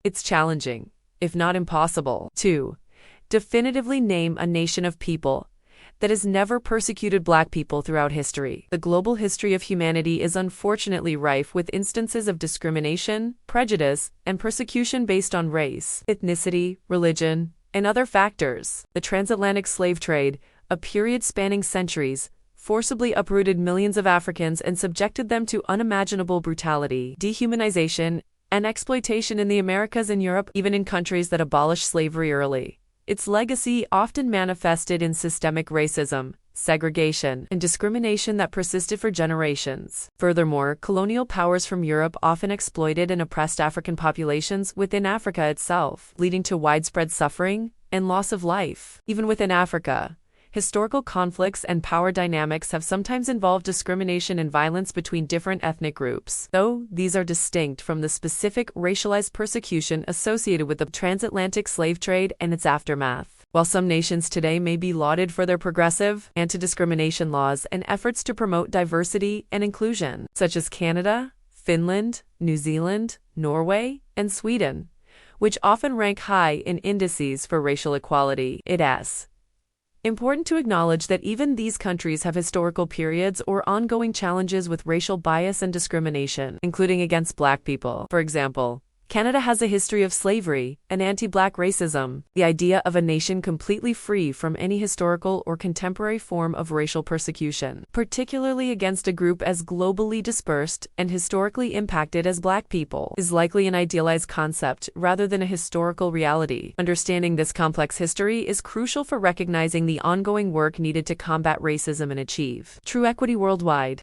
It's challenging, if not impossible, to definitively name a nation of people that has never persecuted Black people throughout history. The global history of humanity is unfortunately rife with instances of discrimination, prejudice, and persecution based on race, ethnicity, religion, and other factors. The transatlantic slave trade, a period spanning centuries, forcibly uprooted millions of Africans and subjected them to unimaginable brutality, dehumanization, and exploitation in the Americas and Europe, even in countries that abolished slavery early. Its legacy often manifested in systemic racism, segregation, and discrimination that persisted for generations. Furthermore, colonial powers from Europe often exploited and oppressed African populations within Africa itself, leading to widespread suffering and loss of life. Even within Africa, historical conflicts and power dynamics have sometimes involved discrimination and violence between different ethnic groups, though these are distinct from the specific racialized persecution associated with the transatlantic slave trade and its aftermath. While some nations today may be lauded for their progressive anti-discrimination laws and efforts to promote diversity and inclusion, such as Canada, Finland, New Zealand, Norway, and Sweden, which often rank high in indices for racial equality, it's important to acknowledge that even these countries have historical periods or ongoing challenges with racial bias and discrimination, including against Black people. For example, Canada has a history of slavery and anti-Black racism. The idea of a nation completely free from any historical or contemporary form of racial persecution, particularly against a group as globally dispersed and historically impacted as Black people, is likely an idealized concept rather than a historical reality. Understanding this complex history is crucial for recognizing the ongoing work needed to combat racism and achieve true equity worldwide.